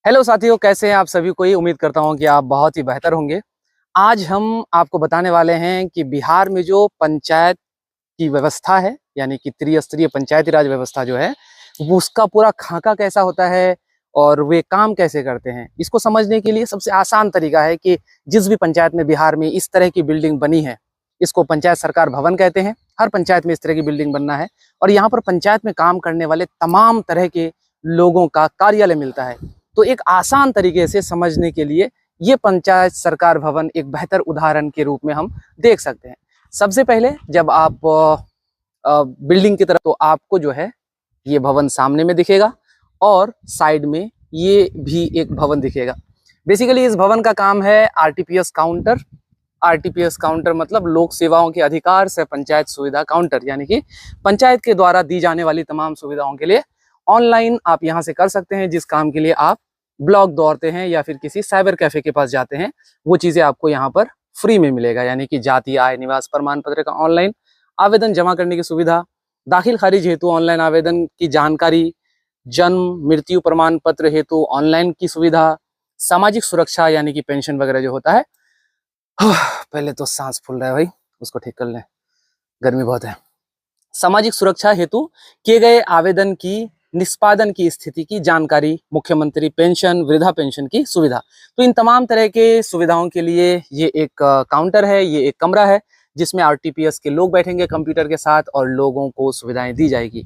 Hello साथियों, कैसे हैं आप सभी? कोई उम्मीद करता हूं कि आप बहुत ही बेहतर होंगे। आज हम आपको बताने वाले हैं कि बिहार में जो पंचायत की व्यवस्था है, यानी कि त्रिस्तरीय पंचायती राज व्यवस्था जो है, वो उसका पूरा खाका कैसा होता है और वे काम कैसे करते हैं। इसको समझने के लिए सबसे आसान तरीका है कि जिस भी पंचायत में बिहार में इस तरह की बिल्डिंग बनी है, इसको पंचायत सरकार भवन कहते हैं। हर पंचायत में इस तरह की बिल्डिंग बनना है और यहाँ पर पंचायत में काम करने वाले तमाम तरह के लोगों का कार्यालय मिलता है। तो एक आसान तरीके से समझने के लिए ये पंचायत सरकार भवन एक बेहतर उदाहरण के रूप में हम देख सकते हैं। सबसे पहले जब आप बिल्डिंग की तरफ, तो आपको जो है ये भवन सामने में दिखेगा और साइड में ये भी एक भवन दिखेगा। बेसिकली इस भवन का काम है आरटीपीएस काउंटर। आरटीपीएस काउंटर मतलब लोक सेवाओं के अधिकार से पंचायत सुविधा काउंटर, यानी कि पंचायत के द्वारा दी जाने वाली तमाम सुविधाओं के लिए ऑनलाइन आप यहाँ से कर सकते हैं। जिस काम के लिए आप ब्लॉक दौड़ते हैं या फिर किसी साइबर कैफे के पास जाते हैं, वो चीजें आपको यहाँ पर फ्री में मिलेगा। यानी कि जाति, आय, निवास प्रमाण पत्र का ऑनलाइन आवेदन जमा करने की सुविधा, दाखिल खारिज हेतु ऑनलाइन आवेदन की जानकारी, जन्म मृत्यु प्रमाण पत्र हेतु ऑनलाइन की सुविधा, सामाजिक सुरक्षा यानी कि पेंशन वगैरह जो होता है। पहले तो सांस फूल रहा है भाई, उसको ठीक कर लें, गर्मी बहुत है। सामाजिक सुरक्षा हेतु किए गए आवेदन की निष्पादन की स्थिति की जानकारी, मुख्यमंत्री पेंशन, वृद्धा पेंशन की सुविधा। तो इन तमाम तरह के सुविधाओं के लिए ये एक काउंटर है, ये एक कमरा है जिसमें आरटीपीएस के लोग बैठेंगे कंप्यूटर के साथ और लोगों को सुविधाएं दी जाएगी।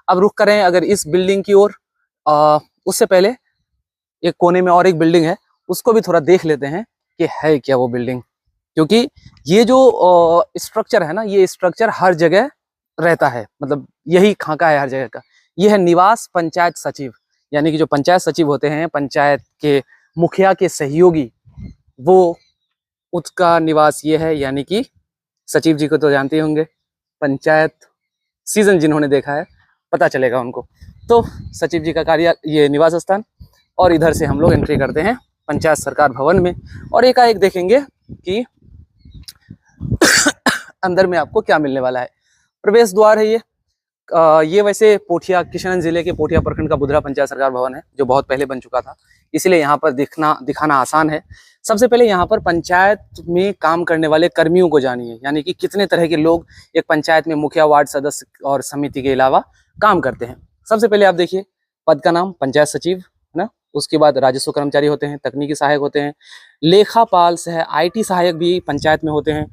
अब रुख करें अगर इस बिल्डिंग की ओर, उससे पहले एक कोने में और एक बिल्डिंग है, उसको भी थोड़ा देख लेते हैं कि है क्या वो बिल्डिंग। क्योंकि ये जो स्ट्रक्चर है ना, ये स्ट्रक्चर हर जगह रहता है, मतलब यही खाका है हर जगह का। यह है निवास पंचायत सचिव, यानी कि जो पंचायत सचिव होते हैं, पंचायत के मुखिया के सहयोगी, वो उसका निवास ये है। यानी कि सचिव जी को तो जानते ही होंगे, पंचायत सीजन जिन्होंने देखा है पता चलेगा उनको। तो सचिव जी का कार्य ये निवास स्थान, और इधर से हम लोग एंट्री करते हैं पंचायत सरकार भवन में और एकाएक देखेंगे कि अंदर में आपको क्या मिलने वाला है। प्रवेश द्वार है ये वैसे पोठिया, किशनगंज जिले के पोठिया प्रखंड का बुधरा पंचायत सरकार भवन है, जो बहुत पहले बन चुका था, इसलिए यहाँ पर दिखाना आसान है। सबसे पहले यहाँ पर पंचायत में काम करने वाले कर्मियों को जानिए, यानी कि कितने तरह के लोग एक पंचायत में मुखिया, वार्ड सदस्य और समिति के अलावा काम करते हैं। सबसे पहले आप देखिए पद का नाम पंचायत सचिव है ना, उसके बाद राजस्व कर्मचारी होते हैं, तकनीकी सहायक होते हैं, लेखापाल सह IT सहायक भी पंचायत में होते हैं।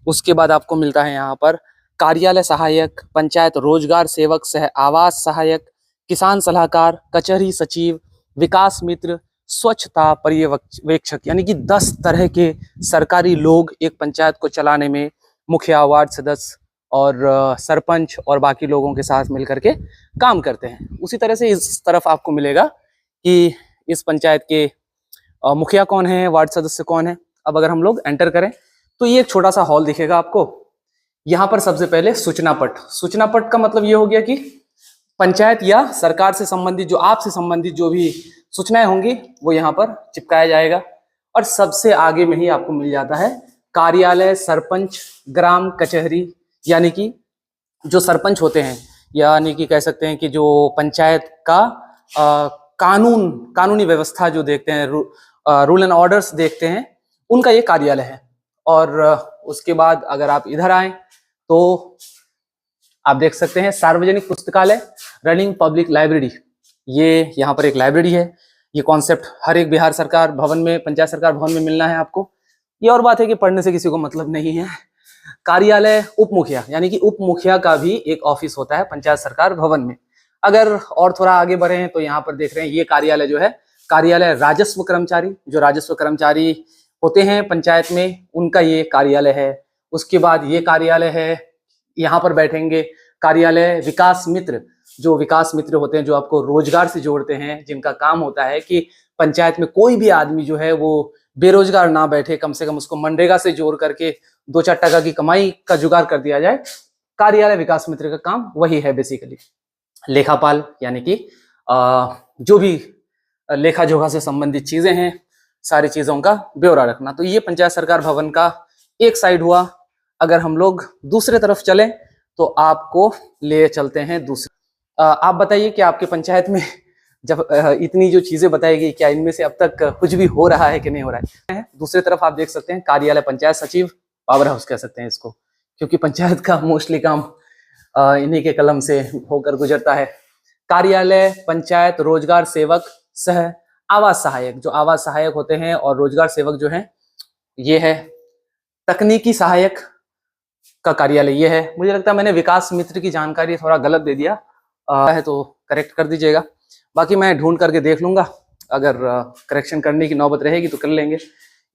उसके बाद आपको मिलता है यहाँ पर कार्यालय सहायक, पंचायत रोजगार सेवक सह आवास सहायक, किसान सलाहकार, कचहरी सचिव, विकास मित्र, स्वच्छता पर्यवेक्षक, यानी कि 10 तरह के सरकारी लोग एक पंचायत को चलाने में मुखिया, वार्ड सदस्य और सरपंच और बाकी लोगों के साथ मिलकर के काम करते हैं। उसी तरह से इस तरफ आपको मिलेगा कि इस पंचायत के मुखिया कौन है, वार्ड सदस्य कौन है। अब अगर हम लोग एंटर करें तो ये एक छोटा सा हॉल दिखेगा आपको। यहाँ पर सबसे पहले सूचना पट। सूचना पट का मतलब ये हो गया कि पंचायत या सरकार से संबंधित, जो आपसे संबंधित जो भी सूचनाएं होंगी वो यहाँ पर चिपकाया जाएगा। और सबसे आगे में ही आपको मिल जाता है कार्यालय, सरपंच, ग्राम कचहरी, यानी कि जो सरपंच होते हैं, यानी कि कह सकते हैं कि जो पंचायत का कानूनी व्यवस्था जो देखते हैं, रूल एंड ऑर्डर्स देखते हैं, उनका ये कार्यालय है। और उसके बाद अगर आप इधर आए तो आप देख सकते हैं सार्वजनिक पुस्तकालय, रनिंग पब्लिक लाइब्रेरी। ये यहाँ पर एक लाइब्रेरी है। ये कॉन्सेप्ट हर एक बिहार सरकार भवन में, पंचायत सरकार भवन में मिलना है आपको। ये और बात है कि पढ़ने से किसी को मतलब नहीं है। कार्यालय उप मुखिया, यानी कि उप मुखिया का भी एक ऑफिस होता है पंचायत सरकार भवन में। अगर और थोड़ा आगे बढ़े हैं तो यहाँ पर देख रहे हैं ये कार्यालय जो है, कार्यालय राजस्व कर्मचारी, जो राजस्व कर्मचारी होते हैं पंचायत में, उनका ये कार्यालय है। उसके बाद ये कार्यालय है, यहाँ पर बैठेंगे कार्यालय विकास मित्र। जो विकास मित्र होते हैं, जो आपको रोजगार से जोड़ते हैं, जिनका काम होता है कि पंचायत में कोई भी आदमी जो है वो बेरोजगार ना बैठे, कम से कम उसको मनरेगा से जोड़ करके 2-4 टका की कमाई का जुगाड़ कर दिया जाए। कार्यालय विकास मित्र का काम वही है बेसिकली। लेखापाल, यानी कि जो भी लेखा जोखा से संबंधित चीजें हैं, सारी चीजों का ब्यौरा रखना। तो ये पंचायत सरकार भवन का एक साइड हुआ। अगर हम लोग दूसरे तरफ चलें तो आपको ले चलते हैं दूसरे। आप बताइए कि आपके पंचायत में जब इतनी जो चीजें बताई गई, क्या इनमें से अब तक कुछ भी हो रहा है कि नहीं हो रहा है। दूसरी तरफ आप देख सकते हैं कार्यालय पंचायत सचिव, पावर हाउस कह सकते हैं इसको, क्योंकि पंचायत का मोस्टली काम इन्हीं के कलम से होकर गुजरता है। कार्यालय पंचायत रोजगार सेवक सह आवास सहायक, जो आवास सहायक होते हैं, और रोजगार सेवक जो है ये है तकनीकी सहायक का कार्यालय ये है। मुझे लगता है मैंने विकास मित्र की जानकारी थोड़ा गलत दे दिया है तो करेक्ट कर दीजिएगा, बाकी मैं ढूंढ करके देख लूंगा, अगर करेक्शन करने की नौबत रहेगी तो कर लेंगे।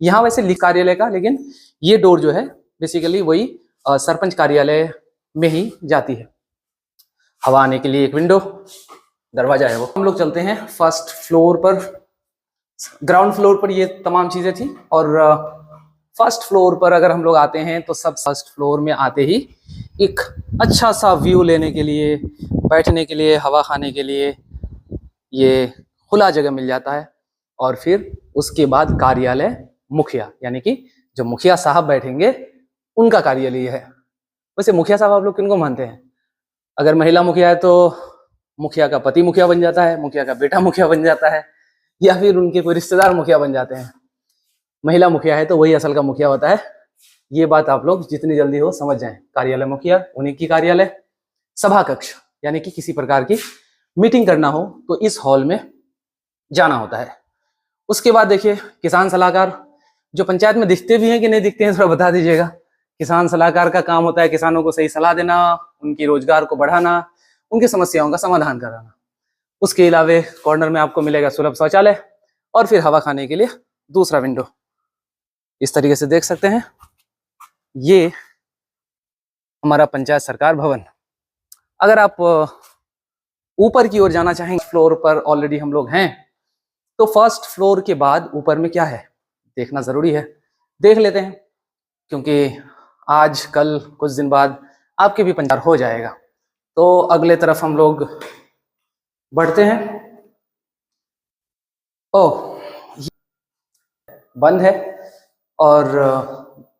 यहाँ वैसे लिख कार्यालय का, लेकिन ये डोर जो है बेसिकली वही सरपंच कार्यालय में ही जाती है। हवा आने के लिए एक विंडो, दरवाजा है वो। हम लोग चलते हैं फर्स्ट फ्लोर पर। ग्राउंड फ्लोर पर ये तमाम चीजें थी, और फर्स्ट फ्लोर पर अगर हम लोग आते हैं तो सब फर्स्ट फ्लोर में आते ही एक अच्छा सा व्यू लेने के लिए, बैठने के लिए, हवा खाने के लिए ये खुला जगह मिल जाता है। और फिर उसके बाद कार्यालय मुखिया, यानी कि जो मुखिया साहब बैठेंगे उनका कार्यालय है। वैसे मुखिया साहब आप लोग किनको मानते हैं? अगर महिला मुखिया है तो मुखिया का पति मुखिया बन जाता है, मुखिया का बेटा मुखिया बन जाता है, या फिर उनके कोई रिश्तेदार मुखिया बन जाते हैं। महिला मुखिया है तो वही असल का मुखिया होता है। ये बात आप लोग जितनी जल्दी हो समझ जाएं। कार्यालय मुखिया, उन्हीं की कार्यालय। सभा कक्ष, यानी कि किसी प्रकार की मीटिंग करना हो तो इस हॉल में जाना होता है। उसके बाद देखिए किसान सलाहकार, जो पंचायत में दिखते भी हैं कि नहीं दिखते हैं थोड़ा बता दीजिएगा। किसान सलाहकार का काम होता है किसानों को सही सलाह देना, उनकी रोजगार को बढ़ाना, उनकी समस्याओं का समाधान कराना। उसके अलावे कॉर्नर में आपको मिलेगा सुलभ शौचालय, और फिर हवा खाने के लिए दूसरा विंडो। इस तरीके से देख सकते हैं ये हमारा पंचायत सरकार भवन। अगर आप ऊपर की ओर जाना चाहेंगे, फ्लोर पर ऑलरेडी हम लोग हैं, तो फर्स्ट फ्लोर के बाद ऊपर में क्या है देखना जरूरी है। देख लेते हैं, क्योंकि आज कल कुछ दिन बाद आपके भी पंचायत हो जाएगा। तो अगले तरफ हम लोग बढ़ते हैं। ओह, बंद है, और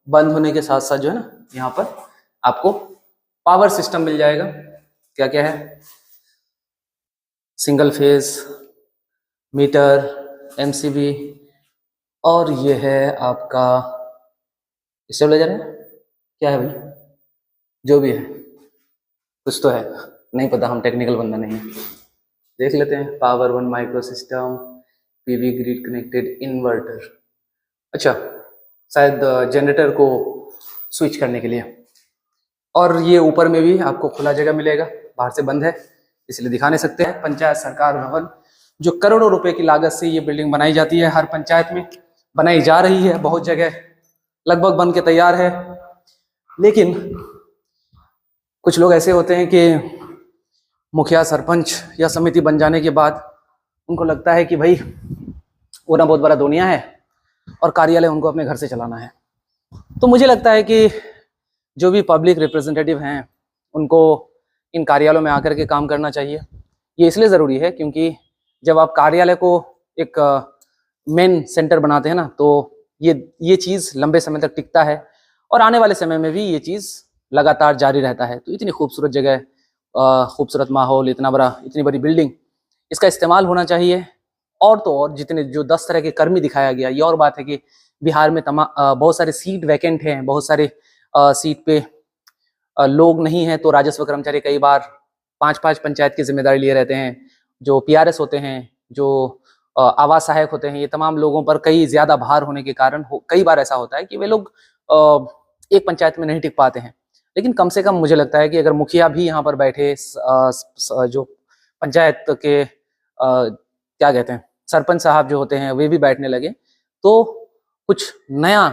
बंद होने के साथ साथ जो है ना यहाँ पर आपको पावर सिस्टम मिल जाएगा। क्या क्या है? सिंगल फेज मीटर, एमसीबी, और ये है आपका स्टेबलाइजर है, क्या है भाई, जो भी है कुछ तो है, नहीं पता, हम टेक्निकल बंदा नहीं है। देख लेते हैं। Power one micro system, PV grid connected inverter, अच्छा शायद जनरेटर को स्विच करने के लिए। और ये ऊपर में भी आपको खुला जगह मिलेगा, बाहर से बंद है इसलिए दिखा नहीं सकते हैं। पंचायत सरकार भवन, जो करोड़ों रुपए की लागत से ये बिल्डिंग बनाई जाती है, हर पंचायत में बनाई जा रही है, बहुत जगह लगभग बन के तैयार है। लेकिन कुछ लोग ऐसे होते हैं कि मुखिया सरपंच या समिति बन जाने के बाद उनको लगता है कि भाई वो ना बहुत बड़ा दुनिया है और कार्यालय उनको अपने घर से चलाना है। तो मुझे लगता है कि जो भी पब्लिक रिप्रेजेंटेटिव हैं उनको इन कार्यालयों में आकर के काम करना चाहिए। ये इसलिए ज़रूरी है क्योंकि जब आप कार्यालय को एक मेन सेंटर बनाते हैं ना, तो ये चीज़ लंबे समय तक टिकता है, और आने वाले समय में भी ये चीज़ लगातार जारी रहता है। तो इतनी खूबसूरत जगह, खूबसूरत माहौल, इतनी बड़ी बिल्डिंग, इसका इस्तेमाल होना चाहिए। और तो और जितने जो 10 तरह के कर्मी दिखाया गया, ये और बात है कि बिहार में बहुत सारे सीट वैकेंट हैं, बहुत सारे सीट पे लोग नहीं हैं, तो राजस्व कर्मचारी कई बार 5-5 पंचायत की जिम्मेदारी लिए रहते हैं। जो पीआरएस होते हैं, जो आवास सहायक होते हैं, ये तमाम लोगों पर कई ज़्यादा भार होने के कारण कई बार ऐसा होता है कि वे लोग एक पंचायत में नहीं टिक पाते हैं। लेकिन कम से कम मुझे लगता है कि अगर मुखिया भी यहाँ पर बैठे, जो पंचायत के क्या कहते हैं, सरपंच साहब जो होते हैं, वे भी बैठने लगे, तो कुछ नया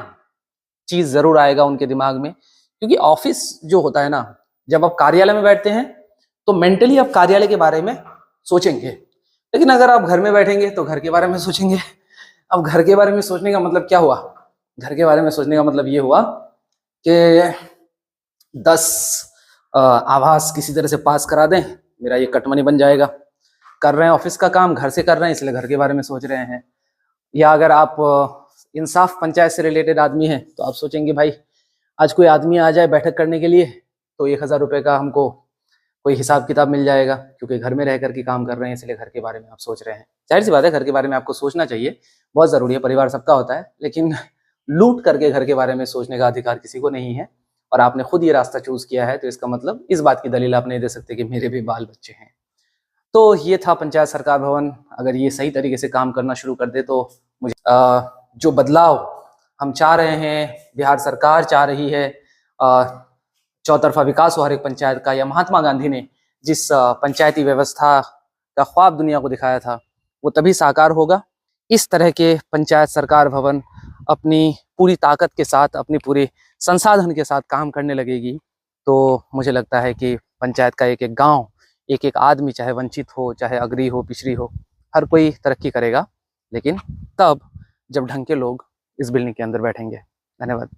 चीज़ ज़रूर आएगा उनके दिमाग में। क्योंकि ऑफिस जो होता है ना, जब आप कार्यालय में बैठते हैं तो मेंटली आप कार्यालय के बारे में सोचेंगे, लेकिन अगर आप घर में बैठेंगे तो घर के बारे में सोचेंगे। अब घर के बारे में सोचने का मतलब क्या हुआ? घर के बारे में सोचने का मतलब ये हुआ कि 10 आवास किसी तरह से पास करा दें, मेरा ये कटमनी बन जाएगा। कर रहे हैं ऑफिस का काम, घर से कर रहे हैं, इसलिए घर के बारे में सोच रहे हैं। या अगर आप इंसाफ पंचायत से रिलेटेड आदमी हैं तो आप सोचेंगे भाई आज कोई आदमी आ जाए बैठक करने के लिए तो 1000 रुपये का हमको कोई हिसाब किताब मिल जाएगा, क्योंकि घर में रह कर के काम कर रहे हैं इसलिए घर के बारे में आप सोच रहे हैं। जाहिर सी बात है, घर के बारे में आपको सोचना चाहिए, बहुत ज़रूरी है, परिवार सबका होता है, लेकिन लूट करके घर के बारे में सोचने का अधिकार किसी को नहीं है। और आपने खुद ये रास्ता चूज़ किया है, तो इसका मतलब इस बात की दलील आप नहीं दे सकते कि मेरे भी बाल बच्चे हैं। तो ये था पंचायत सरकार भवन। अगर ये सही तरीके से काम करना शुरू कर दे तो मुझे जो बदलाव हम चाह रहे हैं, बिहार सरकार चाह रही है, चौतरफा विकास हो हर एक पंचायत का, या महात्मा गांधी ने जिस पंचायती व्यवस्था का ख्वाब दुनिया को दिखाया था, वो तभी साकार होगा। इस तरह के पंचायत सरकार भवन अपनी पूरी ताकत के साथ, अपनी पूरे संसाधन के साथ काम करने लगेगी, तो मुझे लगता है कि पंचायत का एक एक गांव, एक एक आदमी, चाहे वंचित हो, चाहे अग्री हो, पिछड़ी हो, हर कोई तरक्की करेगा, लेकिन तब जब ढंग के लोग इस बिल्डिंग के अंदर बैठेंगे। धन्यवाद।